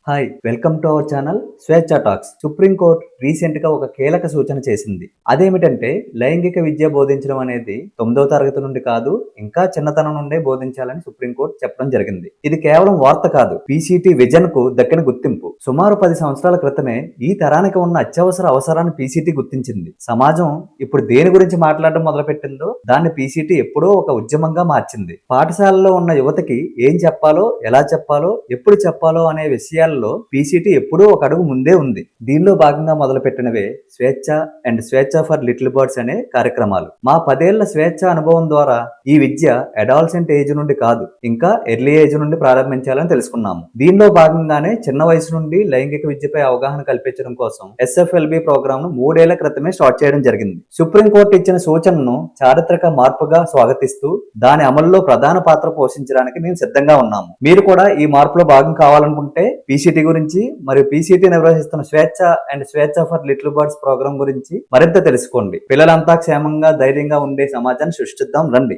Hi, welcome to our channel స్వేచ్ఛ talks. Supreme court recent గా ఒక కీలక సూచన చేసింది. అదేమిటంటే లైంగిక విద్య బోధించడం అనేది 9వ తరగతి నుండి కాదు, ఇంకా చిన్నతనం నుండే బోధించాలని సుప్రీంకోర్టు చెప్పడం జరిగింది. ఇది కేవలం వార్త కాదు, పీసీటీ విజన్ కు దక్కిన గుర్తింపు. సుమారు 10 సంవత్సరాల క్రితమే ఈ తరానికి ఉన్న అత్యవసర అవసరాన్ని పీసీటీ గుర్తించింది. సమాజం ఇప్పుడు దేని గురించి మాట్లాడడం మొదలుపెట్టిందో దాన్ని పీసీటీ ఎప్పుడో ఒక ఉద్యమంగా మార్చింది. పాఠశాలలో ఉన్న యువతకి ఏం చెప్పాలో, ఎలా చెప్పాలో, ఎప్పుడు చెప్పాలో అనే విషయాలు పీసీటీ ఎప్పుడూ ఒక అడుగు ముందే ఉంది. దీనిలో భాగంగా మొదలుపెట్టినవే స్వేచ్ఛ అండ్ స్వేచ్ఛ ఫర్ లిటిల్ బర్డ్స్ అనే కార్యక్రమాలు. మా 10 ఏళ్ల స్వేచ్ఛ అనుభవం ద్వారా ఈ విద్య అడాలసెంట్ ఏజ్ నుండి కాదు, ఇంకా ఎర్లీ ఏజ్ నుండి ప్రారంభించాలని తెలుసుకున్నాము. దీనిలో భాగంగానే చిన్న వయసు నుండి లైంగిక విద్యపై అవగాహన కల్పించడం కోసం ఎస్ఎఫ్ఎల్బి ప్రోగ్రామ్ ను 3 ఏళ్ల క్రితమే స్టార్ట్ చేయడం జరిగింది. సుప్రీంకోర్టు ఇచ్చిన సూచనను చారిత్రక మార్పుగా స్వాగతిస్తూ దాని అమలులో ప్రధాన పాత్ర పోషించడానికి మేము సిద్ధంగా ఉన్నాము. మీరు కూడా ఈ మార్పులో భాగం కావాలనుకుంటే పీసీటీ గురించి మరియు పీసీటీ నిర్వహిస్తున్న స్వేచ్ఛ అండ్ స్వేచ్ఛ ఫర్ లిటిల్ బర్డ్స్ ప్రోగ్రామ్ గురించి మరింత తెలుసుకోండి. పిల్లలంతా క్షేమంగా ధైర్యంగా ఉండే సమాజాన్ని సృష్టిద్దాం రండి.